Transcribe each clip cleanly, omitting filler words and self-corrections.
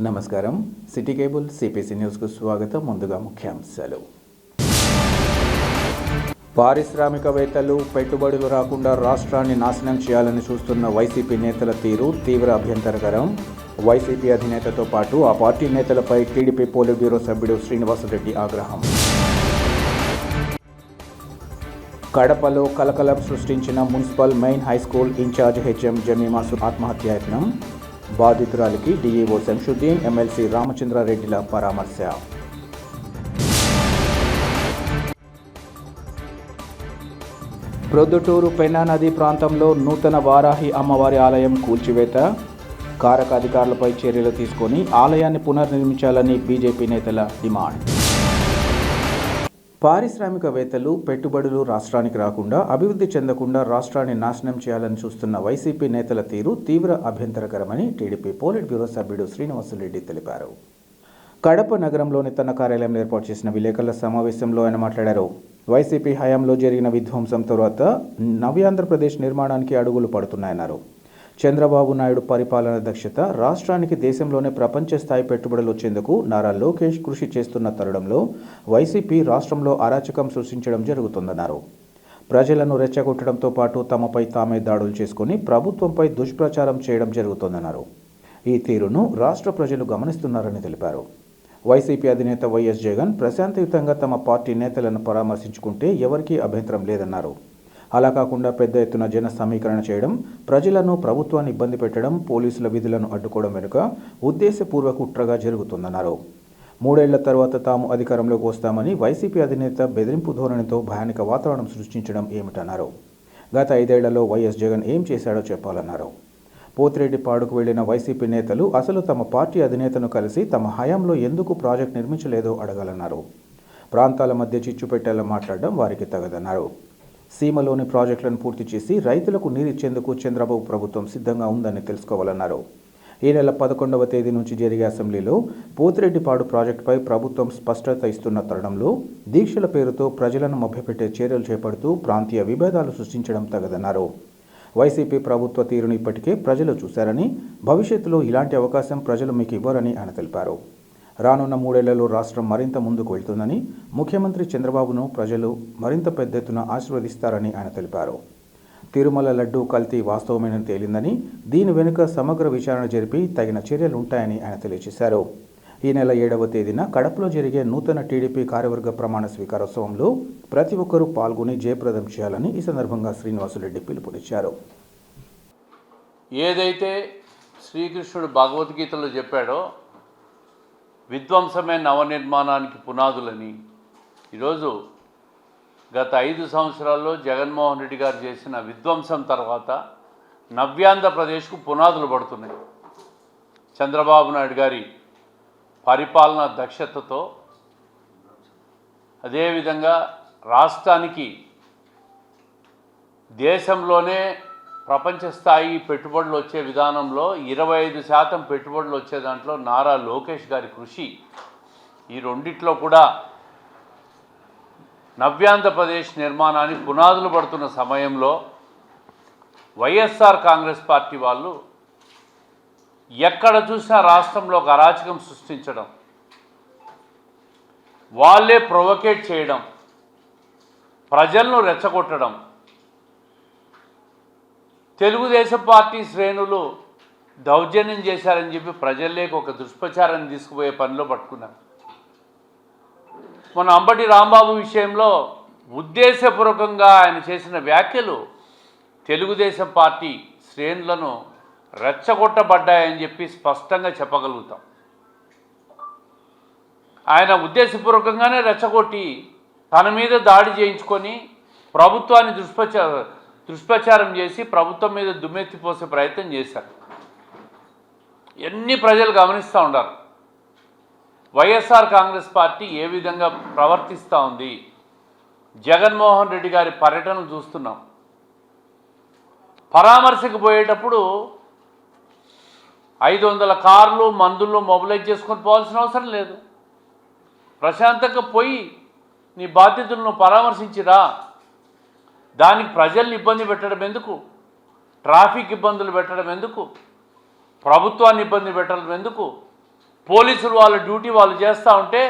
నమస్కారం. City cable CPC న్యూస్కు స్వాగతం. ముందుగా ముఖ్యాంశాలు. పారిశ్రామికవేత్తలు పెట్టుబడులు రాకుండా రాష్ట్రాన్ని నాశనం చేయాలని చూస్తున్న వైసీపీ నేతల తీరు తీవ్ర అభ్యంతరకరం. వైసీపీ అధినేతతో పాటు ఆ పార్టీ నేతలపై టీడీపీ పోలిట్ బ్యూరో సభ్యుడు శ్రీనివాసరెడ్డి ఆగ్రహం. కడపలో కలకలం సృష్టించిన municipal main high school incharge HM జమీమాసు ఆత్మహత్యాయత్నం. బాధితురాలికి డీఈఓ శంషుద్దీన్, ఎమ్మెల్సీ రామచంద్రారెడ్డిల పరామర్శ. ప్రొద్దుటూరు పెన్నా నది ప్రాంతంలో నూతన వారాహి అమ్మవారి ఆలయం కూల్చివేత. కారక అధికారులపై చర్యలు తీసుకొని ఆలయాన్ని పునర్నిర్మించాలని బీజేపీ నేతల డిమాండ్. పారిశ్రామికవేత్తలు పెట్టుబడులు రాష్ట్రానికి రాకుండా అభివృద్ధి చెందకుండా రాష్ట్రాన్ని నాశనం చేయాలని చూస్తున్న వైసీపీ నేతల తీరు తీవ్ర అభ్యంతరకరమని టీడీపీ పోలిట్ బ్యూరో సభ్యుడు శ్రీనివాసరెడ్డి తెలిపారు. కడప నగరంలోని తన కార్యాలయంలో ఏర్పాటు చేసిన విలేకరుల సమావేశంలో ఆయన మాట్లాడారు. వైసీపీ హయాంలో జరిగిన విధ్వంసం తరువాత నవ్యాంధ్రప్రదేశ్ నిర్మాణానికి అడుగులు పడుతున్నాయన్నారు. చంద్రబాబు నాయుడు పరిపాలన దక్షత రాష్ట్రానికి దేశంలోనే ప్రపంచ స్థాయి పెట్టుబడులు వచ్చేందుకు నారా లోకేష్ కృషి చేస్తున్న తరుణంలో వైసీపీ రాష్ట్రంలో అరాచకం సృష్టించడం జరుగుతుందన్నారు. ప్రజలను రెచ్చగొట్టడంతో పాటు తమపై తామే దాడులు చేసుకుని ప్రభుత్వంపై దుష్ప్రచారం చేయడం జరుగుతోందన్నారు. ఈ తీరును రాష్ట్ర ప్రజలు గమనిస్తున్నారని తెలిపారు. వైసీపీ అధినేత వైఎస్ జగన్ ప్రశాంతయుతంగా తమ పార్టీ నేతలను పరామర్శించుకుంటే ఎవరికీ అభ్యంతరం లేదన్నారు. అలా కాకుండా పెద్ద ఎత్తున జన సమీకరణ చేయడం, ప్రజలను ప్రభుత్వాన్ని ఇబ్బంది పెట్టడం, పోలీసుల విధులను అడ్డుకోవడం వెనుక ఉద్దేశపూర్వక కుట్రగా జరుగుతుందన్నారు. 3 ఏళ్ల తర్వాత తాము అధికారంలోకి వస్తామని వైసీపీ అధినేత బెదిరింపు ధోరణితో భయానక వాతావరణం సృష్టించడం ఏమిటన్నారు. గత 5 ఏళ్లలో వైఎస్ జగన్ ఏం చేశాడో చెప్పాలన్నారు. పోతిరెడ్డిపాడుకు వెళ్లిన వైసీపీ నేతలు అసలు తమ పార్టీ అధినేతను కలిసి తమ హయాంలో ఎందుకు ప్రాజెక్టు నిర్మించలేదో అడగాలన్నారు. ప్రాంతాల మధ్య చిచ్చు పెట్టేలా మాట్లాడడం వారికి తగదన్నారు. సీమలోని ప్రాజెక్టులను పూర్తి చేసి రైతులకు నీరిచ్చేందుకు చంద్రబాబు ప్రభుత్వం సిద్ధంగా ఉందని తెలుసుకోవాలన్నారు. ఈ నెల 11వ తేదీ నుంచి జరిగే అసెంబ్లీలో పోతిరెడ్డిపాడు ప్రాజెక్టుపై ప్రభుత్వం స్పష్టత ఇస్తున్న తరుణంలో దీక్షల పేరుతో ప్రజలను మభ్యపెట్టే చర్యలు చేపడుతూ ప్రాంతీయ విభేదాలు సృష్టించడం తగదన్నారు. వైసీపీ ప్రభుత్వ తీరును ఇప్పటికే ప్రజలు చూశారని, భవిష్యత్తులో ఇలాంటి అవకాశం ప్రజలు మీకు ఇవ్వరని ఆయన తెలిపారు. రానున్న 3 ఏళ్లలో రాష్ట్రం మరింత ముందుకు వెళ్తుందని, ముఖ్యమంత్రి చంద్రబాబును ప్రజలు మరింత పెద్ద ఎత్తున ఆశీర్వదిస్తారని ఆయన తెలిపారు. తిరుమల లడ్డూ కల్తీ వాస్తవమేనని తేలిందని, దీని వెనుక సమగ్ర విచారణ జరిపి తగిన చర్యలు ఉంటాయని ఆయన తెలియజేశారు. ఈ నెల 7వ తేదీన కడపలో జరిగే నూతన టీడీపీ కార్యవర్గ ప్రమాణ స్వీకారోత్సవంలో ప్రతి ఒక్కరూ పాల్గొని జయప్రదం చేయాలని ఈ సందర్భంగా శ్రీనివాసరెడ్డి పిలుపునిచ్చారు. ఏదైతే శ్రీకృష్ణుడు భగవద్గీతలో చెప్పాడో విధ్వంసమే నవనిర్మాణానికి పునాదులని, ఈరోజు గత 5 సంవత్సరాల్లో జగన్మోహన్ రెడ్డి గారు చేసిన విధ్వంసం తర్వాత నవ్యాంధ్రప్రదేశ్కు పునాదులు పడుతున్నాయి. చంద్రబాబు నాయుడు గారి పరిపాలనా దక్షతతో, అదేవిధంగా రాష్ట్రానికి దేశంలోనే ప్రపంచ స్థాయి పెట్టుబడులు వచ్చే విధానంలో 25% పెట్టుబడులు వచ్చే దాంట్లో నారా లోకేష్ గారి కృషి, ఈ రెండిట్లో కూడా నవ్యాంధ్రప్రదేశ్ నిర్మాణానికి పునాదులు పడుతున్న సమయంలో వైఎస్ఆర్ కాంగ్రెస్ పార్టీ వాళ్ళు ఎక్కడ చూసినా రాష్ట్రంలో ఒక అరాచకం సృష్టించడం, వాళ్ళే ప్రొవోకేట్ చేయడం, ప్రజలను రెచ్చగొట్టడం, తెలుగుదేశం పార్టీ శ్రేణులు దౌర్జన్యం చేశారని చెప్పి ప్రజల్లోకి ఒక దుష్ప్రచారాన్ని తీసుకుపోయే పనిలో పట్టుకున్నారు. మన అంబటి రాంబాబు విషయంలో ఉద్దేశపూర్వకంగా ఆయన చేసిన వ్యాఖ్యలు తెలుగుదేశం పార్టీ శ్రేణులను రెచ్చగొట్టబడ్డాయని చెప్పి స్పష్టంగా చెప్పగలుగుతాం. ఆయన ఉద్దేశపూర్వకంగానే రెచ్చగొట్టి తన మీద దాడి చేయించుకొని ప్రభుత్వాన్ని దుష్ప్రచారం చేసి ప్రభుత్వం మీద దుమ్మెత్తిపోసే ప్రయత్నం చేశారు. ఎన్ని ప్రజలు గమనిస్తూ ఉన్నారు వైఎస్ఆర్ కాంగ్రెస్ పార్టీ ఏ విధంగా ప్రవర్తిస్తూ ఉంది. జగన్మోహన్ రెడ్డి గారి పర్యటనలు చూస్తున్నాం. పరామర్శకు పోయేటప్పుడు 500 కార్లు మందుల్లో మొబిలైజ్ చేసుకొని పోవాల్సిన అవసరం లేదు. ప్రశాంతంగా పోయి నీ బాధ్యతలను పరామర్శించిరా. దానికి ప్రజల్ని ఇబ్బంది పెట్టడం ఎందుకు, ట్రాఫిక్ ఇబ్బందులు పెట్టడం ఎందుకు, ప్రభుత్వాన్ని ఇబ్బంది పెట్టడం ఎందుకు, పోలీసులు వాళ్ళ డ్యూటీ వాళ్ళు చేస్తూ ఉంటే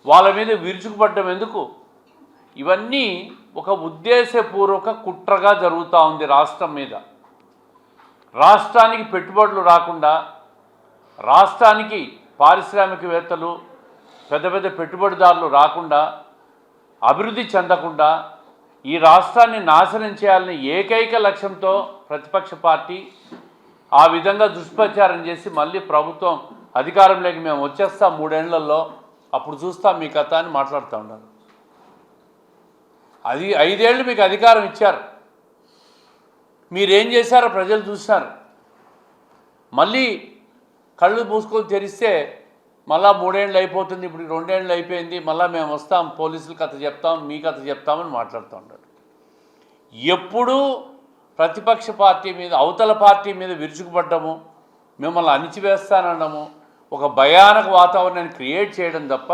వాళ్ళ మీద విరుచుకుపడడం ఎందుకు? ఇవన్నీ ఒక ఉద్దేశపూర్వక కుట్రగా జరుగుతూ ఉంది రాష్ట్రం మీద. రాష్ట్రానికి పెట్టుబడులు రాకుండా, రాష్ట్రానికి పారిశ్రామికవేత్తలు పెద్ద పెద్ద పెట్టుబడిదారులు రాకుండా, అభివృద్ధి చెందకుండా ఈ రాష్ట్రాన్ని నాశనం చేయాలని ఏకైక లక్ష్యంతో ప్రతిపక్ష పార్టీ ఆ విధంగా దుష్ప్రచారం చేసి మళ్ళీ ప్రభుత్వం అధికారంలోకి మేము వచ్చేస్తాం 3 ఏళ్లలో, అప్పుడు చూస్తాం మీ కథ అని మాట్లాడుతూ ఉన్నారు. అది 5 ఏళ్ళు మీకు అధికారం ఇచ్చారు, మీరేం చేశారో ప్రజలు చూశారు. మళ్ళీ కళ్ళు మూసుకొని తెరిస్తే మళ్ళా 3 ఏళ్ళు అయిపోతుంది, ఇప్పుడు 2 ఏళ్ళు అయిపోయింది, మళ్ళీ మేము వస్తాం, పోలీసులు కథ చెప్తాం, మీ కథ చెప్తామని మాట్లాడుతూ ఉంటాడు. ఎప్పుడూ ప్రతిపక్ష పార్టీ మీద, అవతల పార్టీ మీద విరుచుకుపడ్డము, మిమ్మల్ని అణిచివేస్తానడము, ఒక భయానక వాతావరణాన్ని క్రియేట్ చేయడం తప్ప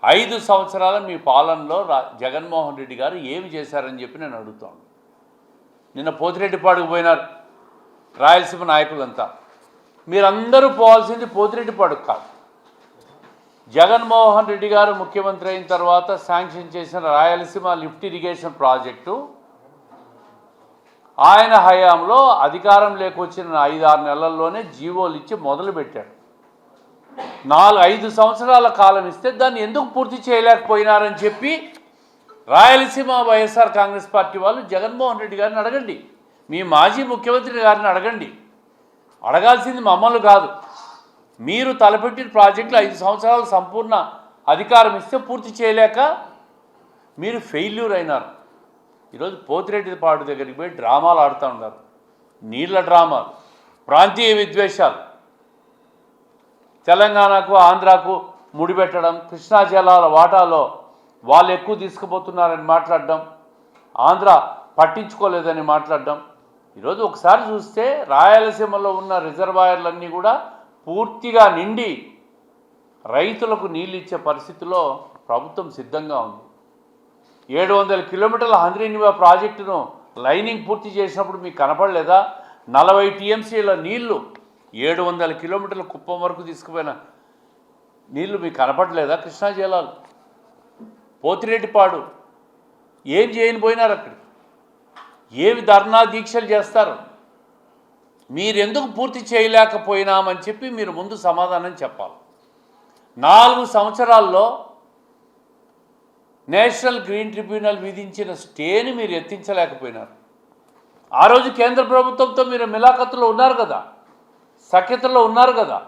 5 సంవత్సరాల మీ పాలనలో జగన్మోహన్ రెడ్డి గారు ఏమి చేశారని చెప్పి నేను అడుగుతాను. నిన్న పోతిరెడ్డిపాడుకు పోయినారు రాయలసీమ నాయకులంతా. మీరందరూ పోవాల్సింది పోతిరెడ్డిపాడుకు కాదు. జగన్మోహన్ రెడ్డి గారు ముఖ్యమంత్రి అయిన తర్వాత శాంక్షన్ చేసిన రాయలసీమ లిఫ్ట్ ఇరిగేషన్ ప్రాజెక్టు ఆయన హయాంలో అధికారం లేకొచ్చిన 5-6 నెలల్లోనే జీవోలు ఇచ్చి మొదలుపెట్టాడు. 4-5 సంవత్సరాల కాలం ఇస్తే దాన్ని ఎందుకు పూర్తి చేయలేకపోయినారని చెప్పి రాయలసీమ వైఎస్ఆర్ కాంగ్రెస్ పార్టీ వాళ్ళు జగన్మోహన్ రెడ్డి గారిని అడగండి, మీ మాజీ ముఖ్యమంత్రి గారిని అడగండి. అడగాల్సింది మమ్మల్ని కాదు. మీరు తలపెట్టిన ప్రాజెక్టులు 5 సంవత్సరాలు సంపూర్ణ అధికారం ఇస్తే పూర్తి చేయలేక మీరు ఫెయిల్యూర్ అయినారు. ఈరోజు పోతిరెడ్డిపాడు దగ్గరికి పోయి డ్రామాలు ఆడుతూ ఉన్నారు, నీళ్ల డ్రామాలు, ప్రాంతీయ విద్వేషాలు, తెలంగాణకు ఆంధ్రాకు ముడిపెట్టడం, కృష్ణా జలాల వాటాలో వాళ్ళు ఎక్కువ తీసుకుపోతున్నారని మాట్లాడడం, ఆంధ్ర పట్టించుకోలేదని మాట్లాడడం. ఈరోజు ఒకసారి చూస్తే రాయలసీమలో ఉన్న రిజర్వాయర్లన్నీ కూడా పూర్తిగా నిండి రైతులకు నీళ్ళు ఇచ్చే పరిస్థితిలో ప్రభుత్వం సిద్ధంగా ఉంది. 700 కిలోమీటర్ల హంద్రీనివా ప్రాజెక్టును లైనింగ్ పూర్తి చేసినప్పుడు మీకు కనపడలేదా? 40 టీఎంసీల నీళ్లు 700 కిలోమీటర్ల కుప్పం వరకు తీసుకుపోయిన నీళ్లు మీకు కనపడలేదా? కృష్ణా జలాలు, పోతిరెడ్డిపాడు ఏం చేయని పోయినారు, అక్కడికి ఏవి ధర్నా దీక్షలు చేస్తారు? మీరెందుకు పూర్తి చేయలేకపోయినామని చెప్పి మీరు ముందు సమాధానం చెప్పాలి. 4 సంవత్సరాల్లో నేషనల్ గ్రీన్ ట్రిబ్యునల్ విధించిన స్టేని మీరు ఎత్తించలేకపోయినారు. ఆ రోజు కేంద్ర ప్రభుత్వంతో మీరు మిలాఖతులో ఉన్నారు కదా, సఖ్యతలో ఉన్నారు కదా,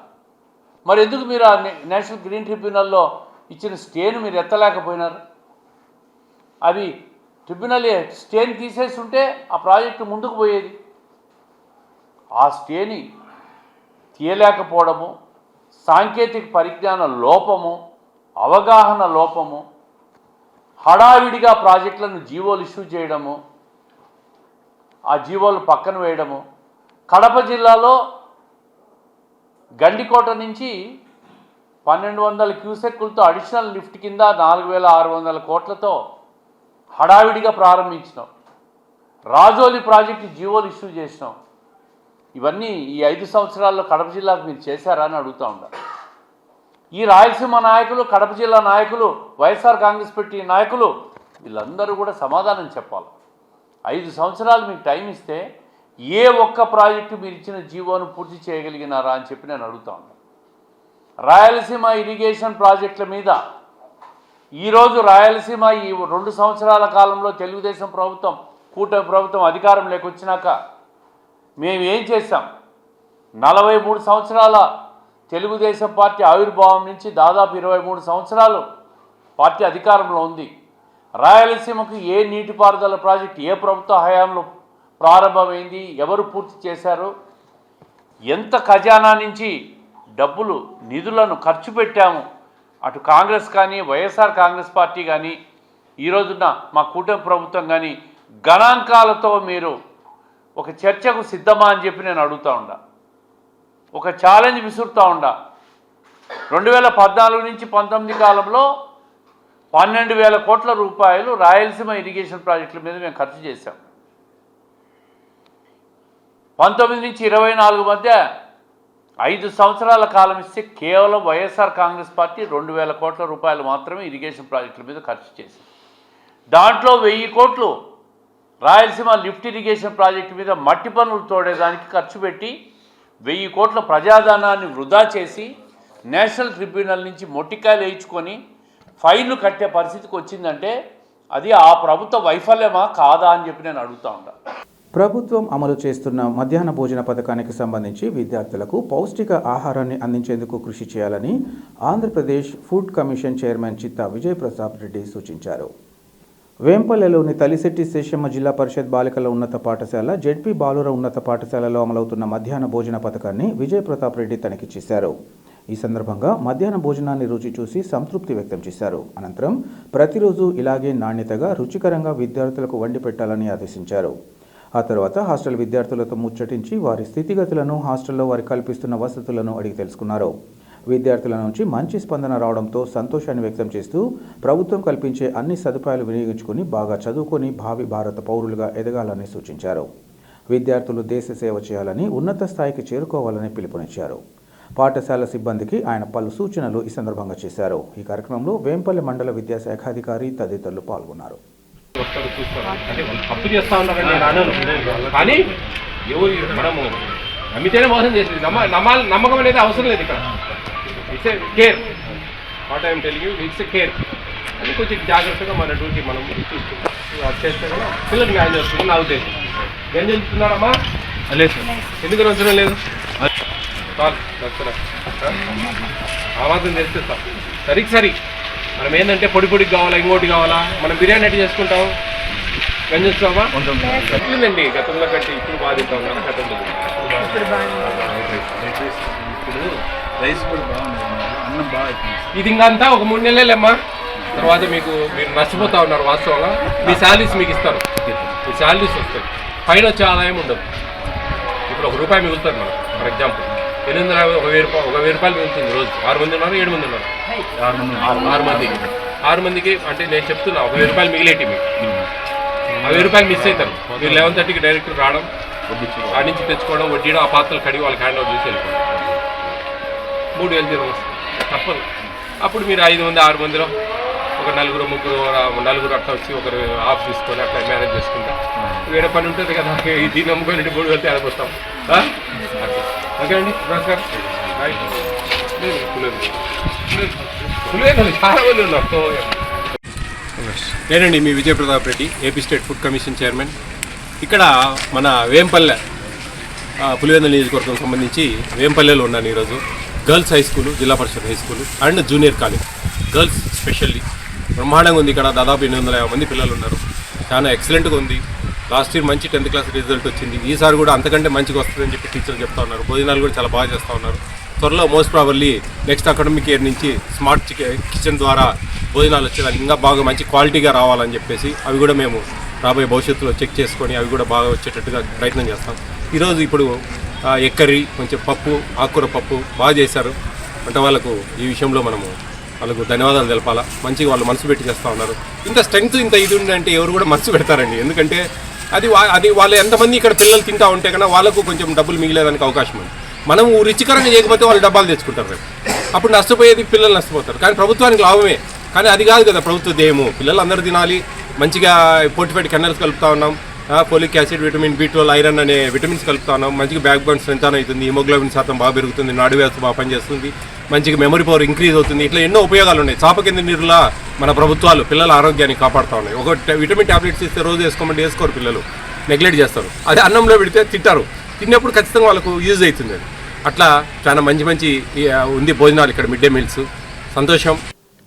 మరి ఎందుకు మీరు ఆ నేషనల్ గ్రీన్ ట్రిబ్యునల్లో ఇచ్చిన స్టేను మీరు ఎత్తలేకపోయినారు? అవి ట్రిబ్యునల్ స్టేని తీసేసి ఉంటే ఆ ప్రాజెక్టు ముందుకు పోయేది. ఆ స్టేని తీయలేకపోవడము, సాంకేతిక పరిజ్ఞాన లోపము, అవగాహన లోపము, హడావిడిగా ప్రాజెక్టులను జీవోలు ఇష్యూ చేయడము, ఆ జీవోలు పక్కన వేయడము. కడప జిల్లాలో గండికోట నుంచి 1200 క్యూసెక్కులతో అడిషనల్ లిఫ్ట్ కింద 4600 కోట్లతో హడావిడిగా ప్రారంభించినాం. రాజోలి ప్రాజెక్టు జీవోలు ఇష్యూ చేసినాం. ఇవన్నీ ఈ 5 సంవత్సరాల్లో కడప జిల్లాకు మీరు చేశారా అని అడుగుతూ ఉంటారు. ఈ రాయలసీమ నాయకులు, కడప జిల్లా నాయకులు, వైఎస్ఆర్ కాంగ్రెస్ పార్టీ నాయకులు వీళ్ళందరూ కూడా సమాధానం చెప్పాలి. 5 సంవత్సరాలు మీకు టైం ఇస్తే ఏ ఒక్క ప్రాజెక్టు మీరు ఇచ్చిన జీవోను పూర్తి చేయగలిగినారా అని చెప్పి నేను అడుగుతా ఉన్నాను. రాయలసీమ ఇరిగేషన్ ప్రాజెక్టుల మీద ఈరోజు రాయలసీమ ఈ 2 సంవత్సరాల కాలంలో తెలుగుదేశం ప్రభుత్వం, కూటమి ప్రభుత్వం అధికారంలోకి వచ్చినాక మేము ఏం చేశాం? 43 సంవత్సరాల తెలుగుదేశం పార్టీ ఆవిర్భావం నుంచి దాదాపు 23 సంవత్సరాలు పార్టీ అధికారంలో ఉంది. రాయలసీమకు ఏ నీటిపారుదల ప్రాజెక్టు ఏ ప్రభుత్వ హయాంలో ప్రారంభమైంది, ఎవరు పూర్తి చేశారు, ఎంత ఖజానా నుంచి డబ్బులు నిధులను ఖర్చు పెట్టాము, అటు కాంగ్రెస్ కానీ వైఎస్ఆర్ కాంగ్రెస్ పార్టీ కానీ ఈరోజున్న మా కూటమి ప్రభుత్వం కానీ గణాంకాలతో మీరు ఒక చర్చకు సిద్ధమా అని చెప్పి నేను అడుగుతూ ఉండా. ఒక ఛాలెంజ్ విసురుతూ ఉండా. 2014 నుంచి 19 కాలంలో 12,000 కోట్ల రూపాయలు రాయలసీమ ఇరిగేషన్ ప్రాజెక్టుల మీద మేము ఖర్చు చేశాం. 19 నుంచి 24 మధ్య 5 సంవత్సరాల కాలం ఇస్తే కేవలం వైఎస్ఆర్ కాంగ్రెస్ పార్టీ 2,000 కోట్ల రూపాయలు మాత్రమే ఇరిగేషన్ ప్రాజెక్టుల మీద ఖర్చు చేసింది. దాంట్లో 1000 కోట్లు రాయలసీమ లిఫ్ట్ ఇరిగేషన్ ప్రాజెక్టు మీద మట్టి పనులు తోడేదానికి ఖర్చు పెట్టి 1000 కోట్ల ప్రజాధనాన్ని వృధా చేసి నేషనల్ ట్రిబ్యునల్ నుంచి మొట్టికాయలు వేయించుకొని ఫైన్లు కట్టే పరిస్థితికి వచ్చిందంటే అది ఆ ప్రభుత్వ వైఫల్యమా కాదా అని చెప్పి నేను అడుగుతా ఉంటాను. ప్రభుత్వం అమలు చేస్తున్న మధ్యాహ్న భోజన పథకానికి సంబంధించి విద్యార్థులకు పౌష్టిక ఆహారాన్ని అందించేందుకు కృషి చేయాలని ఆంధ్రప్రదేశ్ ఫుడ్ కమిషన్ చైర్మన్ చిత్తా విజయ్ ప్రతాప్ రెడ్డి సూచించారు. వేంపల్లెలోని తలిశెట్టి శేషమ్మ జిల్లా పరిషత్ బాలికల ఉన్నత పాఠశాల, జెడ్పీ బాలుర ఉన్నత పాఠశాలలో అమలవుతున్న మధ్యాహ్న భోజన పథకాన్ని విజయ్ ప్రతాప్ రెడ్డి తనిఖీ చేశారు. ఈ సందర్భంగా మధ్యాహ్న భోజనాన్ని రుచి చూసి సంతృప్తి వ్యక్తం చేశారు. అనంతరం ప్రతిరోజు ఇలాగే నాణ్యతగా రుచికరంగా విద్యార్థులకు వండి పెట్టాలని ఆదేశించారు. ఆ తర్వాత హాస్టల్ విద్యార్థులతో ముచ్చటించి వారి స్థితిగతులను, హాస్టల్లో వారి కల్పిస్తున్న వసతులను అడిగి తెలుసుకున్నారు. విద్యార్థుల నుంచి మంచి స్పందన రావడంతో సంతోషాన్ని వ్యక్తం చేస్తూ ప్రభుత్వం కల్పించే అన్ని సదుపాయాలు వినియోగించుకుని బాగా చదువుకొని భావి భారత పౌరులుగా ఎదగాలని సూచించారు. విద్యార్థులు దేశ సేవ చేయాలని, ఉన్నత స్థాయికి చేరుకోవాలని పిలుపునిచ్చారు. పాఠశాల సిబ్బందికి ఆయన పలు సూచనలు ఈ సందర్భంగా చేశారు. ఈ కార్యక్రమంలో వేంపల్లె మండల విద్యాశాఖాధికారి తదితరులు పాల్గొన్నారు. అంటే వాళ్ళు తప్పు చేస్తా ఉన్నారండి, నేను అనను. కానీ ఎవరు మనము నమ్మితేనే మోసం చేసేది. నమ్మకం అనేది అవసరం లేదు ఇక్కడ. It's a care. What I'm telling you, it's a care. అది కొంచెం జాగ్రత్తగా మన డ్యూటీ మనం చూసుకుంటాం. అది చేస్తే కూడా పిల్లలు న్యాయం చేస్తుంది నా ఉద్దేశం. ఏం చెప్తున్నారమ్మా? లేదు సార్. ఎందుకు అవసరం లేదు? ఆవాదం చేస్తే సార్ సరికి సరి. మనం ఏంటంటే పొడికి కావాలా, ఇంకోటి కావాలా. మనం బిర్యానీ ఎట్టి చేసుకుంటాం, గంజేస్తామా ఉందండి. గతంలో కంటే ఇప్పుడు బాగా తింటాం కదా. గతంలో రైస్ కూడా బాగుంది, అన్నం బాగా ఇది ఇంకంతా ఒక 3 నెలలేమ్మా. తర్వాత మీరు నష్టపోతా ఉన్నారు. వాస్తవంగా మీ శాలరీస్ మీకు ఇస్తారు, మీ శాలరీస్ వస్తాయి. పైన వచ్చే ఆదాయం ఉండదు. ఇప్పుడు ₹1 మిగులుతుంది మనం. ఫర్ ఎగ్జాంపుల్ 1,000 రూపాయలు మిగులుతుంది రోజు. 6 మంది ఉన్నారు, 7 మంది ఉన్నారు. 6 మందికి అంటే నేను చెప్తున్నా ₹1,000 మిగిలేటి మీకు. ₹1000 మిస్ అవుతారు. మీరు 11:30కి డైరెక్ట్ రావడం, ఆ నుంచి తెచ్చుకోవడం, వడ్డీయడం, ఆ పాత్రలు కడిగి వాళ్ళకి హ్యాండ్ ఓవర్ చేసి వెళ్ళిపోవడం. 3,000 జీతం వస్తుంది, తప్పదు. అప్పుడు మీరు 5 మంది 6 మందిలో ఒక 4 అట్లా వచ్చి ఒకరు ఆఫ్ తీసుకొని అట్లా మేనేజ్ చేసుకుంటా. వేరే పని ఉంటుంది కదా, ఇది నమ్ముకొని 3 వెళ్తే అడగొస్తాం. ఓకే అండి, నమస్కారం. చాలా మంది ఉన్నారు. నేనండి మీ Vijay Pratap Reddy, AP state food commission chairman. ఇక్కడ మన వేంపల్లె పులివెందుల నియోజకవర్గం సంబంధించి వేంపల్లెలో ఉన్నాను ఈరోజు. Girls high school, Zilla Parishad high school and junior college. Girls specially బ్రహ్మాండంగా ఉంది. ఇక్కడ దాదాపు 850 మంది పిల్లలు ఉన్నారు. చాలా ఎక్సలెంట్గా ఉంది. లాస్ట్ ఇయర్ మంచి 10th క్లాస్ రిజల్ట్ వచ్చింది. ఈసారి కూడా అంతకంటే మంచిగా వస్తుందని చెప్పి టీచర్లు చెప్తా ఉన్నారు. భోజనాలు కూడా చాలా బాగా చేస్తూ ఉన్నారు. త్వరలో most probably next academic year నుంచి స్మార్ట్ కిచెన్ ద్వారా భోజనాలు వచ్చేదానికి ఇంకా బాగా మంచి క్వాలిటీగా రావాలని చెప్పేసి అవి కూడా మేము రాబోయే భవిష్యత్తులో చెక్ చేసుకొని అవి కూడా బాగా వచ్చేటట్టుగా ప్రయత్నం చేస్తాం. ఈరోజు ఇప్పుడు ఎగ్ కర్రీ, కొంచెం పప్పు, ఆకుకూర పప్పు బాగా చేశారు. అంటే వాళ్ళకు ఈ విషయంలో మనము వాళ్ళకు ధన్యవాదాలు తెలపాలా. మంచిగా వాళ్ళు మనసు పెట్టి చేస్తూ ఉన్నారు. ఇంత స్ట్రెంగ్త్ ఇంత ఇది ఉందంటే ఎవరు కూడా మనసు పెడతారండి. ఎందుకంటే అది వాళ్ళు ఎంతమంది ఇక్కడ పిల్లలు తింటూ ఉంటే కన్నా వాళ్ళకు కొంచెం డబ్బులు మిగిలేదానికి అవకాశం ఉంది. మనం రుచికరంగా చేయకపోతే వాళ్ళు డబ్బాలు తెచ్చుకుంటారు. అప్పుడు నష్టపోయేది పిల్లలు నష్టపోతారు. కానీ ప్రభుత్వానికి లాభమే. కానీ అది కాదు కదా ప్రభుత్వ ధ్యేయము. పిల్లలు అందరూ తినాలి. మంచిగా ఫోర్టిఫైడ్ కెనల్స్ కలుపుతూ ఉన్నాం. Folic acid, vitamin B12, iron అనే విటమిన్స్ కలుపుతా ఉన్నాం. మంచిగా బ్యాక్ బోన్ స్ట్రెంత్ అవుతుంది. హిమోగ్లోబిన్ శాతం బాగా పెరుగుతుంది. నాడు వ్యవస్థ బాగా పనిచేస్తుంది. మంచిగా మెమరీ పవర్ ఇంక్రీజ్ అవుతుంది. ఇట్లా ఎన్నో ఉపయోగాలు ఉన్నాయి. చాప కింద నీరులా మన ప్రభుత్వాలు పిల్లల ఆరోగ్యాన్ని కాపాడుతూ ఉన్నాయి. ఒక విటమిన్ ట్యాబ్లెట్స్ ఇస్తే రోజు వేసుకోమంటే వేసుకోరు పిల్లలు, నెగ్లెక్ట్ చేస్తారు. అది అన్నంలో పెడితే తింటారు. తిన్నప్పుడు ఖచ్చితంగా వాళ్ళకు యూజ్ అవుతుంది. అది అట్లా చాలా మంచి ఉంది భోజనాలు ఇక్కడ, మిడ్ డే మీల్స్. సంతోషం.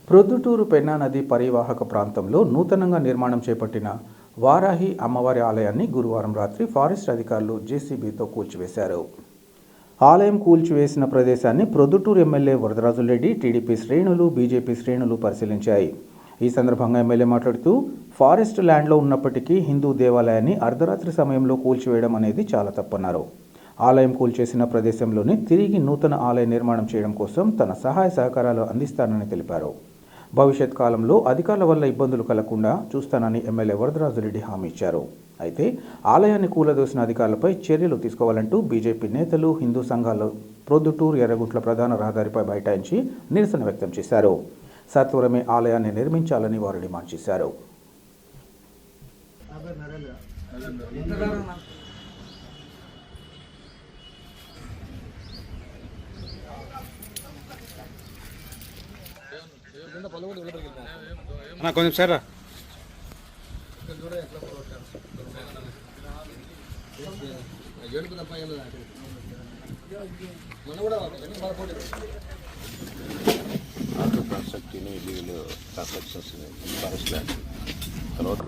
ప్రొద్దుటూరు పెన్నా నది పరివాహక ప్రాంతంలో నూతనంగా నిర్మాణం చేపట్టిన వారాహి అమ్మవారి ఆలయాన్ని గురువారం రాత్రి ఫారెస్ట్ అధికారులు జేసీబీతో కూల్చివేశారు. ఆలయం కూల్చివేసిన ప్రదేశాన్ని ప్రొద్దుటూరు ఎమ్మెల్యే వరదరాజులరెడ్డి, టీడీపీ శ్రేణులు, బీజేపీ శ్రేణులు పరిశీలించాయి. ఈ సందర్భంగా ఎమ్మెల్యే మాట్లాడుతూ ఫారెస్ట్ ల్యాండ్లో ఉన్నప్పటికీ హిందూ దేవాలయాన్ని అర్ధరాత్రి సమయంలో కూల్చివేయడం అనేది చాలా తప్పన్నారు. ఆలయం కూల్చేసిన ప్రదేశంలోనే తిరిగి నూతన ఆలయ నిర్మాణం చేయడం కోసం తన సహాయ సహకారాలు అందిస్తానని తెలిపారు. భవిష్యత్ కాలంలో అధికారుల వల్ల ఇబ్బందులు కలగకుండా చూస్తానని ఎమ్మెల్యే వరదరాజులరెడ్డి హామీ ఇచ్చారు. అయితే ఆలయాన్ని కూలదోసిన అధికారులపై చర్యలు తీసుకోవాలంటూ బీజేపీ నేతలు, హిందూ సంఘాలు ప్రొద్దుటూరు ఎర్రగుంట్ల ప్రధాన రహదారిపై బైఠాయించి నిరసన వ్యక్తం చేశారు. సత్వరమే ఆలయాన్ని నిర్మించాలని వారు డిమాండ్ చేశారు. కొంచెం సార్ ప్రాసక్తిని ఇల్లీగల్ ట్రాన్సాక్షన్స్ ఫారెస్ట్ తర్వాత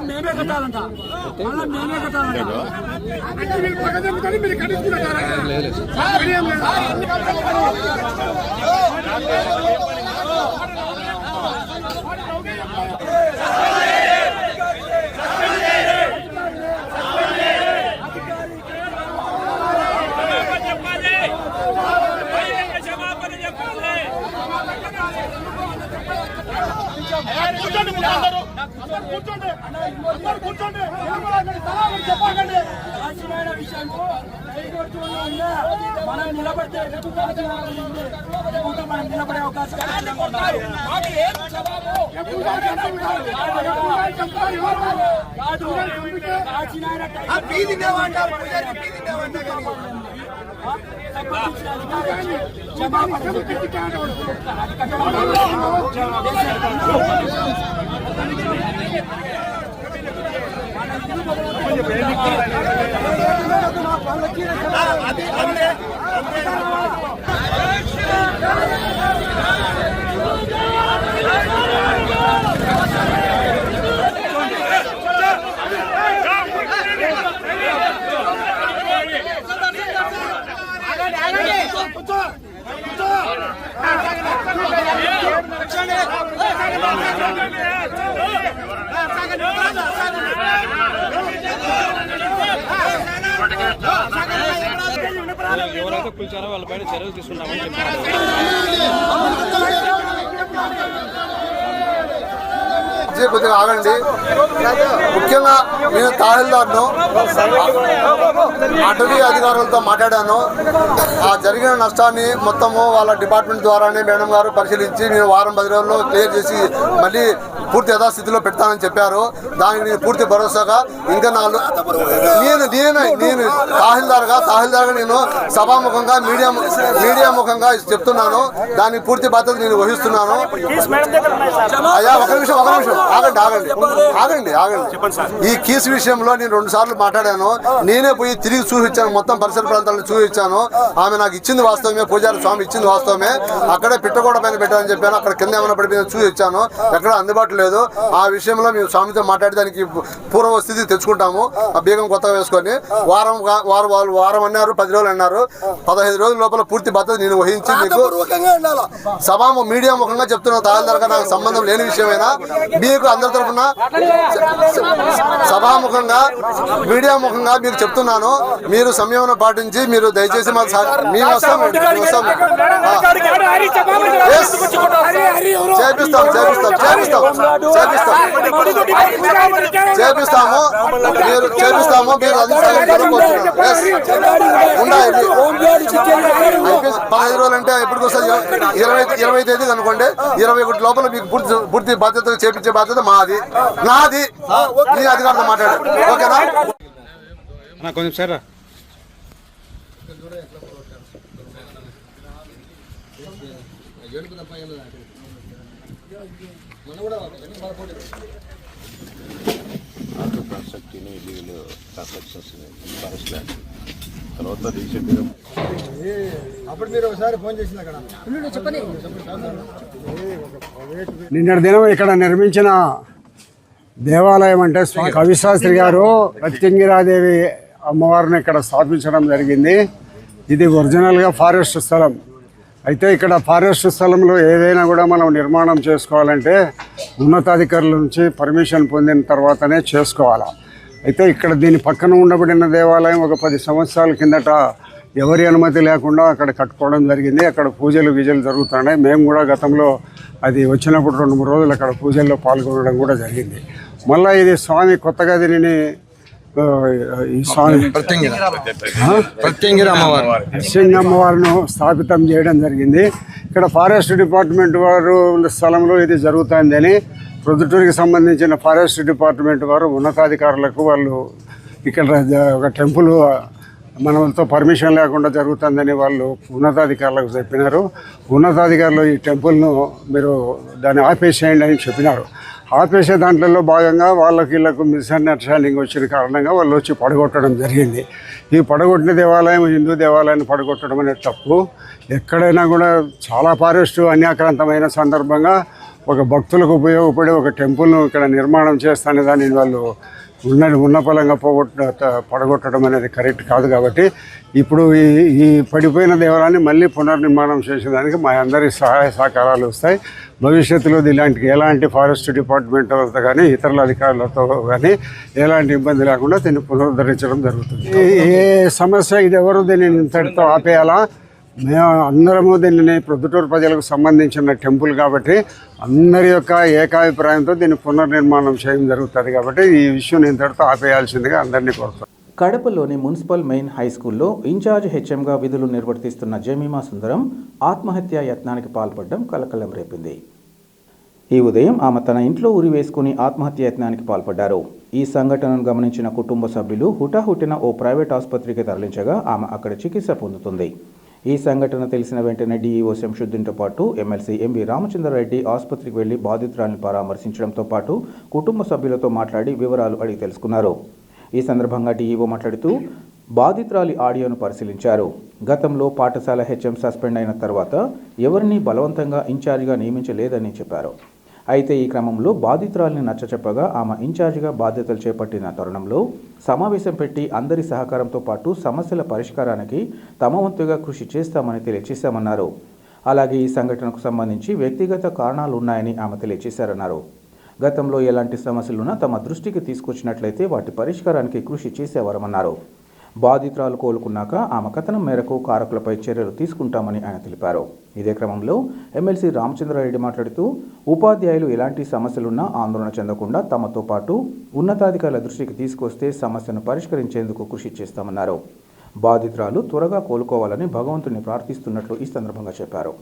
మేమే కట్టాలంట మేమే కట్టాలంట మనం నిలబడితే మనం నిలబడే అవకాశం ఎవరైతే పిలిచారో వాళ్ళపైన చర్యలు తీసుకుంటామని చెప్పారు. కొద్దిగా ఆగండి. ముఖ్యంగా నేను తహసీల్దార్ను అటవీ అధికారులతో మాట్లాడాను. ఆ జరిగిన నష్టాన్ని మొత్తము వాళ్ళ డిపార్ట్మెంట్ ద్వారానే మేడం గారు పరిశీలించి నేను వారం 10 రోజుల్లో క్లియర్ చేసి మళ్ళీ పూర్తి యథాస్థితిలో పెడతానని చెప్పారు. దానికి నేను పూర్తి భరోసాగా ఇంకా నేను తహసీల్దార్గా నేను సభాముఖంగా మీడియా ముఖంగా చెప్తున్నాను. దానికి పూర్తి బాధ్యత నేను వహిస్తున్నాను. అయ్యా ఒక నిమిషం ఆగండి. ఈ కేసు విషయంలో నేను 2 సార్లు మాట్లాడాను. నేనే పోయి తిరిగి చూపించాను, మొత్తం పరిసర ప్రాంతాలను చూపించాను. ఆమె నాకు ఇచ్చింది వాస్తవమే, పూజారి స్వామి ఇచ్చింది వాస్తవమే. అక్కడే పిట్టగోడ పైన పెట్టాలని చెప్పాను. అక్కడ కింద ఏమైనా పడిపోయిన చూపించాను, ఎక్కడ అందుబాటులో లేదు. ఆ విషయంలో మేము స్వామితో మాట్లాడి దానికి పూర్వ స్థితి తెచ్చుకుంటాము. ఆ బీగం కొత్తగా వేసుకొని వారం అన్నారు, 10 రోజులు అన్నారు. 15 రోజుల లోపల పూర్తి బాధ్యత నేను వహించి మీకు మీడియా ముఖంగా చెప్తున్నా. తహసీల్దార్గా నాకు సంబంధం లేని విషయమైనా మీకు అందరి తరఫున సభాముఖంగా మీడియా ముఖంగా మీకు చెప్తున్నాను. మీరు సంయమనం పాటించి మీరు దయచేసి చేపిస్తాము. మీరు 15 రోజులు అంటే ఎప్పటికి వస్తుంది? 20 తేదీ అనుకోండి. 21 లోపల మీకు పూర్తి బాధ్యత చేపించే బాధ్యత నాది. మీ అధికారులతో మాట్లాడు, ఓకేనా? కొంచెం సార్ నాటు constructive illegal constructions forest land. తర్వాత రీసెంట్గా నిన్నటి దినం ఇక్కడ నిర్మించిన దేవాలయం అంటే స్వామి కవిశాస్త్రి గారు ప్రత్యంగిరాదేవి అమ్మవారిని ఇక్కడ స్థాపించడం జరిగింది. ఇది ఒరిజినల్గా ఫారెస్ట్ స్థలం. అయితే ఇక్కడ ఫారెస్ట్ స్థలంలో ఏదైనా కూడా మనం నిర్మాణం చేసుకోవాలంటే ఉన్నతాధికారుల నుంచి పర్మిషన్ పొందిన తర్వాతనే చేసుకోవాలి. అయితే ఇక్కడ దీని పక్కన ఉండబడిన దేవాలయం ఒక 10 సంవత్సరాల కిందట ఎవరి అనుమతి లేకుండా అక్కడ కట్టుకోవడం జరిగింది. అక్కడ పూజలు గీజలు జరుగుతున్నాయి. మేము కూడా గతంలో అది వచ్చినప్పుడు 2-3 రోజులు అక్కడ పూజల్లో పాల్గొనడం కూడా జరిగింది. మళ్ళీ ఇది స్వామి కొత్తగా దీనిని ఈ స్వామి ప్రత్యంగిర అమ్మవారిని స్థాపితం చేయడం జరిగింది. ఇక్కడ ఫారెస్ట్ డిపార్ట్మెంట్ వారు స్థలంలో ఇది జరుగుతుందని ప్రొద్దుటూరుకి సంబంధించిన ఫారెస్ట్ డిపార్ట్మెంట్ వారు ఉన్నతాధికారులకు వాళ్ళు ఇక్కడ ఒక టెంపుల్ మనతో పర్మిషన్ లేకుండా జరుగుతుందని వాళ్ళు ఉన్నతాధికారులకు చెప్పినారు. ఉన్నతాధికారులు ఈ టెంపుల్ను మీరు దాన్ని ఆపేసేయండి అని చెప్పినారు. ఆపేసే దాంట్లో భాగంగా వీళ్ళకు మిస్అండర్స్టాండింగ్ వచ్చిన కారణంగా వాళ్ళు వచ్చి పడగొట్టడం జరిగింది. ఈ పడగొట్టిన దేవాలయం హిందూ దేవాలయాన్ని పడగొట్టడం అనేది తప్పు. ఎక్కడైనా కూడా చాలా ఫారెస్టు అన్యాక్రాంతమైన సందర్భంగా ఒక భక్తులకు ఉపయోగపడే ఒక టెంపుల్ను ఇక్కడ నిర్మాణం చేస్తానే దాన్ని వాళ్ళు ఉన్న పలంగా పడగొట్టడం అనేది కరెక్ట్ కాదు. కాబట్టి ఇప్పుడు ఈ పడిపోయిన దేవాలయాన్ని మళ్ళీ పునర్నిర్మాణం చేసేదానికి మా అందరి సహాయ సహకారాలు వస్తాయి. భవిష్యత్తులో ఎలాంటి ఫారెస్ట్ డిపార్ట్మెంట్ వాళ్ళతో కానీ ఇతరుల అధికారులతో కానీ ఎలాంటి ఇబ్బంది లేకుండా దీన్ని పునరుద్ధరించడం జరుగుతుంది. ఏ సమస్య ఇది ఎవరు దీన్ని ఇంతటితో ఆపేయాలా? మేము అందరము దీనిని ప్రొద్దుటూరు ప్రజలకు సంబంధించిన టెంపుల్ కాబట్టి అందరి యొక్క ఏకాభిప్రాయంతో దీన్ని పునర్నిర్మాణం చేయడం జరుగుతుంది. కాబట్టి ఈ విషయం ఇంతటితో ఆపేయాల్సిందిగా అందరినీ కోరుతాం. కడపలోని మున్సిపల్ మెయిన్ హై స్కూల్లో ఇన్ఛార్జ్ హెచ్ఎంగా విధులు నిర్వర్తిస్తున్న జమీమా సుందరం ఆత్మహత్యా యత్నానికి పాల్పడడం కలకలం రేపింది. ఈ ఉదయం ఆమె తన ఇంట్లో ఉరి వేసుకుని ఆత్మహత్య యత్నానికి పాల్పడ్డారు. ఈ సంఘటనను గమనించిన కుటుంబ సభ్యులు హుటాహుటిన ఓ ప్రైవేట్ ఆసుపత్రికి తరలించగా ఆమె అక్కడ చికిత్స పొందుతుంది. ఈ సంఘటన తెలిసిన వెంటనే డీఈఓ శంషుద్దీన్తో పాటు ఎమ్మెల్సీ ఎంవి రామచంద్రారెడ్డి ఆసుపత్రికి వెళ్లి బాధితురాలిని పరామర్శించడంతో పాటు కుటుంబ సభ్యులతో మాట్లాడి వివరాలు అడిగి తెలుసుకున్నారు. ఈ సందర్భంగా డీఈఓ మాట్లాడుతూ బాధితురాలి ఆడియోను పరిశీలించారు. గతంలో పాఠశాల హెచ్ఎం సస్పెండ్ అయిన తర్వాత ఎవరిని బలవంతంగా ఇన్ఛార్జిగా నియమించలేదని చెప్పారు. అయితే ఈ క్రమంలో బాధితురాలిని నచ్చచెప్పగా ఆమె ఇన్ఛార్జిగా బాధ్యతలు చేపట్టిన తరుణంలో సమావేశం పెట్టి అందరి సహకారంతో పాటు సమస్యల పరిష్కారానికి తమ వంతుగా కృషి చేస్తామని తెలియజేశామన్నారు. అలాగే ఈ సంఘటనకు సంబంధించి వ్యక్తిగత కారణాలు ఉన్నాయని ఆమె తెలియజేశారన్నారు. గతంలో ఎలాంటి సమస్యలున్నా తమ దృష్టికి తీసుకొచ్చినట్లయితే వాటి పరిష్కారానికి కృషి చేసేవారమన్నారు. బాధితురాలు కోలుకున్నాక ఆమె కథనం మేరకు కారకులపై చర్యలు తీసుకుంటామని ఆయన తెలిపారు. ఇదే క్రమంలో ఎమ్మెల్సీ రామచంద్రారెడ్డి మాట్లాడుతూ ఉపాధ్యాయులు ఎలాంటి సమస్యలున్నా ఆందోళన చెందకుండా తమతో పాటు ఉన్నతాధికారుల దృష్టికి తీసుకొస్తే సమస్యను పరిష్కరించేందుకు కృషి చేస్తామన్నారు. బాధితురాలు త్వరగా కోలుకోవాలని భగవంతుని ప్రార్థిస్తున్నట్లు ఈ సందర్భంగా చెప్పారు.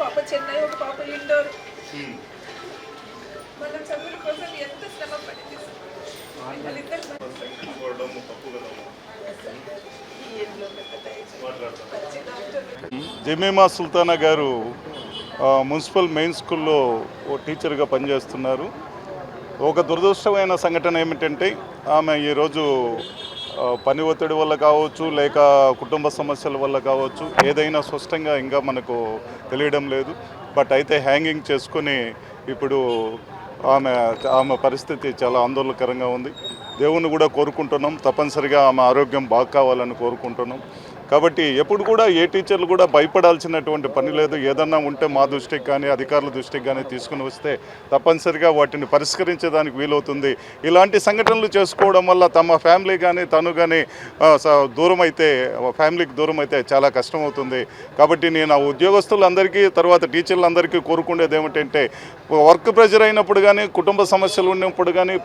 పాప చెన్నై, ఒక పాప ఇండోర్. మన చదువుల కోసం ఎంత శ్రమ పడింది. వాళ్ళిద్దరు ఈ ఎండ్లో పెద్ద దయచేసి మంచి డాక్టర్ జమీమా సుల్తానా గారు మున్సిపల్ మెయిన్ స్కూల్లో ఓ టీచర్గా పనిచేస్తున్నారు. ఒక దురదృష్టమైన సంఘటన ఏమిటంటే ఆమె ఈరోజు పని ఒత్తిడి వల్ల కావచ్చు, లేక కుటుంబ సమస్యల వల్ల కావచ్చు, ఏదైనా స్పష్టంగా ఇంకా మనకు తెలియడం లేదు. బట్ అయితే హ్యాంగింగ్ చేసుకొని ఇప్పుడు ఆమె పరిస్థితి చాలా ఆందోళనకరంగా ఉంది. దేవుని కూడా కోరుకుంటున్నాం, తప్పనిసరిగా ఆమె ఆరోగ్యం బాగా కావాలని కోరుకుంటున్నాం. కాబట్టి ఎప్పుడు కూడా ఏ టీచర్లు కూడా భయపడాల్సినటువంటి పని లేదు. ఏదన్నా ఉంటే మా దృష్టికి కానీ అధికారుల దృష్టికి కానీ తీసుకుని వస్తే తప్పనిసరిగా వాటిని పరిష్కరించేదానికి వీలవుతుంది. ఇలాంటి సంఘటనలు చేసుకోవడం వల్ల తమ ఫ్యామిలీ కానీ తను కానీ ఫ్యామిలీకి దూరం అయితే చాలా కష్టమవుతుంది. కాబట్టి నేను ఆ ఉద్యోగస్తులందరికీ తర్వాత టీచర్లందరికీ కోరుకునేది ఏమిటంటే వర్క్ ప్రెషర్ అయినప్పుడు కానీ కుటుంబ సమస్యలు ఉన్నప్పుడు కానీ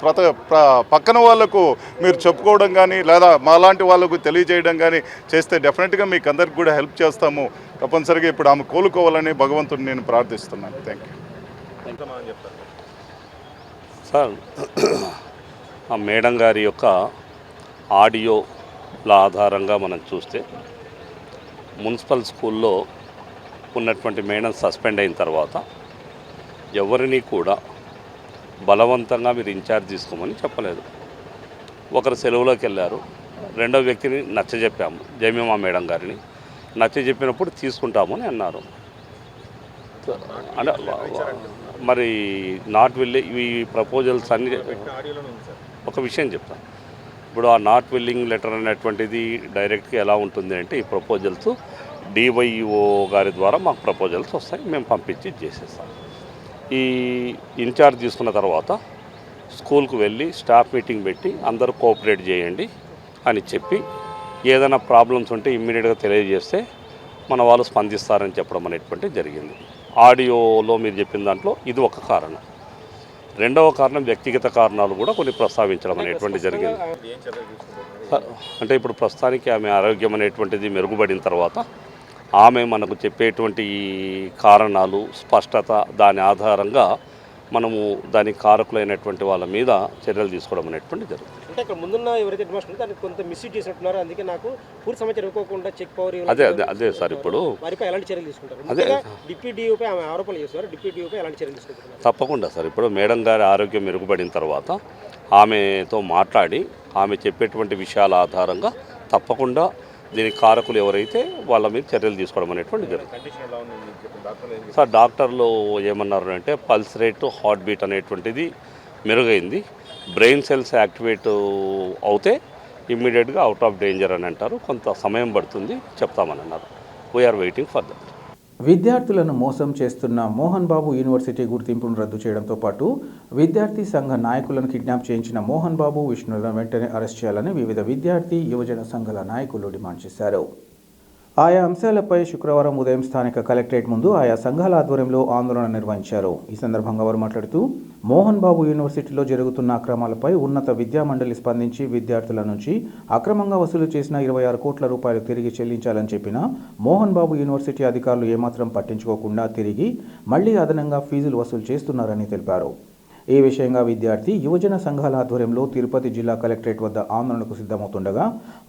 పక్కన వాళ్లకు మీరు చెప్పుకోవడం కానీ లేదా మాలాంటి వాళ్ళకు తెలియజేయడం కానీ చేస్తే డెఫినెట్గా మీకు అందరికి కూడా హెల్ప్ చేస్తాము. తప్పనిసరిగా ఇప్పుడు ఆమె కోలుకోవాలని భగవంతుడిని నేను ప్రార్థిస్తున్నాను. Thank you sir. ఆ మేడం గారి యొక్క ఆడియోల ఆధారంగా మనం చూస్తే మున్సిపల్ స్కూల్లో ఉన్నటువంటి మేడం సస్పెండ్ అయిన తర్వాత ఎవరిని కూడా బలవంతంగా మీరు ఇన్ఛార్జ్ తీసుకోమని చెప్పలేదు. ఒకరు సెలవులోకి వెళ్ళారు, రెండో వ్యక్తిని నచ్చజెప్పాము, జమీమా మేడం గారిని నచ్చజెప్పినప్పుడు తీసుకుంటామని అన్నారు. అంటే మరి నాట్ విల్లింగ్ ఈ ప్రపోజల్స్ అన్ని ఒక విషయం చెప్తాను. ఇప్పుడు ఆ నాట్ విల్లింగ్ లెటర్ అనేటువంటిది డైరెక్ట్గా ఎలా ఉంటుంది అంటే ఈ ప్రపోజల్స్ డివైఓ గారి ద్వారా మాకు ప్రపోజల్స్ వస్తాయి, మేము పంపించి చేసేస్తాం. ఈ ఇన్ఛార్జ్ తీసుకున్న తర్వాత స్కూల్కు వెళ్ళి స్టాఫ్ మీటింగ్ పెట్టి అందరూ కోఆపరేట్ చేయండి అని చెప్పి ఏదైనా ప్రాబ్లమ్స్ ఉంటే ఇమ్మీడియట్గా తెలియజేస్తే మన వాళ్ళు స్పందిస్తారని చెప్పడం అనేటువంటి జరిగింది. ఆడియోలో మీరు చెప్పిన దాంట్లో ఇది ఒక కారణం. రెండవ కారణం వ్యక్తిగత కారణాలు కూడా కొన్ని ప్రస్తావించడం అనేటువంటి జరిగింది. అంటే ఇప్పుడు ప్రస్తుతానికి ఆమె ఆరోగ్యం అనేటువంటిది మెరుగుపడిన తర్వాత ఆమె మనకు చెప్పేటువంటి కారణాలు స్పష్టత దాని ఆధారంగా మనము దానికి కారకులైనటువంటి వాళ్ళ మీద చర్యలు తీసుకోవడం అనేటువంటి జరుగుతుంది. అంటే ఇక్కడ ముందున్న ఎవరైతే డిమాండ్ దాన్ని కొంత మిస్యూజ్ చేసినట్టున్నారో, అందుకే నాకు పూర్తి సమాచారం ఇవ్వకుండా చెక్ పవర్ అదే సార్. ఇప్పుడు వారిపై ఎలాంటి చర్యలు తీసుకుంటారు? అదే డిప్యూటీపై ఆమె ఆరోపణలు చేస్తున్నారు, డిప్యూటీపై ఎలాంటి చర్యలు తీసుకుంటారు? తప్పకుండా సార్. ఇప్పుడు మేడం గారి ఆరోగ్యం మెరుగుపడిన తర్వాత ఆమెతో మాట్లాడి ఆమె చెప్పేటువంటి విషయాల ఆధారంగా తప్పకుండా దీనికి కారకులు ఎవరైతే వాళ్ళ మీద చర్యలు తీసుకోవడం అనేటువంటి జరుగుతుంది. సార్ డాక్టర్లు ఏమన్నారు అంటే పల్స్ రేట్, హార్ట్ బీట్ అనేటువంటిది మెరుగైంది, బ్రెయిన్ సెల్స్ యాక్టివేట్ అవుతే ఇమ్మీడియట్గా అవుట్ ఆఫ్ డేంజర్ అని అంటారు. కొంత సమయం పడుతుంది చెప్తామని అన్నారు. We're waiting for that. విద్యార్థులను మోసం చేస్తున్న మోహన్ బాబు యూనివర్సిటీ గుర్తింపును రద్దు చేయడంతో పాటు విద్యార్థి సంఘ నాయకులను కిడ్నాప్ చేయించిన మోహన్ బాబు, విష్ణులను వెంటనే అరెస్ట్ చేయాలని వివిధ విద్యార్థి యువజన సంఘాల నాయకులు డిమాండ్ చేశారు. ఆయా అంశాలపై శుక్రవారం ఉదయం స్థానిక కలెక్టరేట్ ముందు ఆయా సంఘాల ఆధ్వర్యంలో ఆందోళన నిర్వహించారు. ఈ సందర్భంగా వారు మాట్లాడుతూ మోహన్ బాబు యూనివర్సిటీలో జరుగుతున్న అక్రమాలపై ఉన్నత విద్యామండలి స్పందించి విద్యార్థుల నుంచి అక్రమంగా వసూలు చేసిన 26 కోట్ల రూపాయలు తిరిగి చెల్లించాలని చెప్పినా మోహన్ బాబు యూనివర్సిటీ అధికారులు ఏమాత్రం పట్టించుకోకుండా తిరిగి మళ్లీ అదనంగా ఫీజులు వసూలు చేస్తున్నారని తెలిపారు. ఈ విషయంగా విద్యార్థి యువజన సంఘాల ఆధ్వర్యంలో తిరుపతి జిల్లా కలెక్టరేట్ వద్ద ఆందోళనకు సిద్ధమవుతుండగా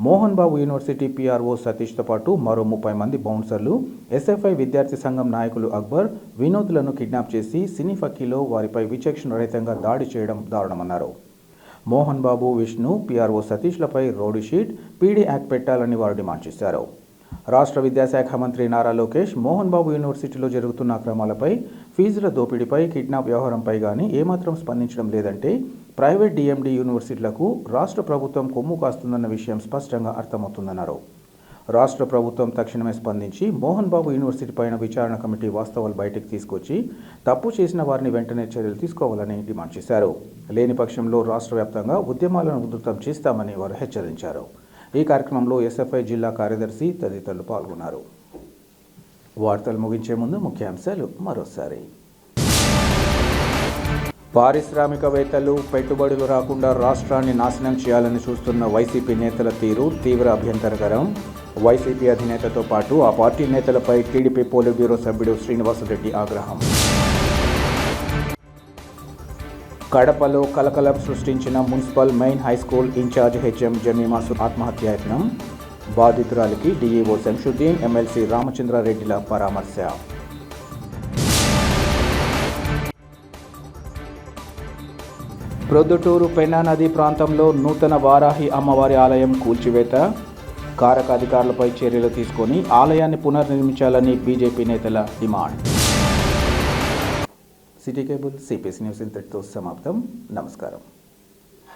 మోహన్ బాబు యూనివర్సిటీ పీఆర్ఓ సతీష్తో పాటు మరో 30 మంది బౌన్సర్లు ఎస్ఎఫ్ఐ విద్యార్థి సంఘం నాయకులు అక్బర్, వినోద్లను కిడ్నాప్ చేసి సినీ ఫక్కీలో వారిపై విచక్షణ రహితంగా దాడి చేయడం దారుణమన్నారు. మోహన్ బాబు, విష్ణు, పీఆర్ఓ సతీష్లపై రౌడీ షీట్, పీడీ యాక్ట్ పెట్టాలని వారు డిమాండ్ చేశారు. రాష్ట్ర విద్యాశాఖ మంత్రి నారా లోకేష్ మోహన్ బాబు యూనివర్సిటీలో జరుగుతున్న అక్రమాలపై, ఫీజుల దోపిడీపై, కిడ్నాప్ వ్యవహారంపై కానీ ఏమాత్రం స్పందించడం లేదంటే ప్రైవేట్ డిఎండి యూనివర్సిటీలకు రాష్ట్ర ప్రభుత్వం కొమ్ము కాస్తుందన్న విషయం స్పష్టంగా అర్థమవుతుందన్నారు. రాష్ట్ర ప్రభుత్వం తక్షణమే స్పందించి మోహన్ బాబు యూనివర్సిటీ పైన విచారణ కమిటీ వాస్తవాలు బయటకు తీసుకొచ్చి తప్పు చేసిన వారిని వెంటనే చర్యలు తీసుకోవాలని డిమాండ్ చేశారు. లేని పక్షంలో రాష్ట్ర వ్యాప్తంగా ఉద్యమాలను ఉధృతం చేస్తామని వారు హెచ్చరించారు. ఈ కార్యక్రమంలో ఎస్ఎఫ్ఐ జిల్లా కార్యదర్శి తదితరులు పాల్గొన్నారు. వార్తలు ముగించే ముందు ముఖ్యాంశాలు మరోసారి. పారిశ్రామికవేత్తలు, పెట్టుబడులు రాకుండా రాష్ట్రాన్ని నాశనం చేయాలని చూస్తున్న వైసీపీ నేతల తీరు తీవ్ర అభ్యంతరకరం. వైసీపీ అధినేతతో పాటు ఆ పార్టీ నేతలపై టీడీపీ పోలిట్ బ్యూరో సభ్యుడు శ్రీనివాసరెడ్డి ఆగ్రహం. కడపలో కలకలం సృష్టించిన municipal main high school incharge HM జమీమాసు ఆత్మహత్యాయత్నం. బాధితురాలికి డిఈఓ శంషుద్దీన్, ఎమ్మెల్సీ రామచంద్రారెడ్డిల పరామర్శ. ప్రొద్దుటూరు పెన్నా నది ప్రాంతంలో నూతన వారాహి అమ్మవారి ఆలయం కూల్చివేత. కారక అధికారులపై చర్యలు తీసుకొని ఆలయాన్ని పునర్నిర్మించాలని బీజేపీ నేతల demand. City cable CPS news ఇంతటితో సమాప్తం. నమస్కారం.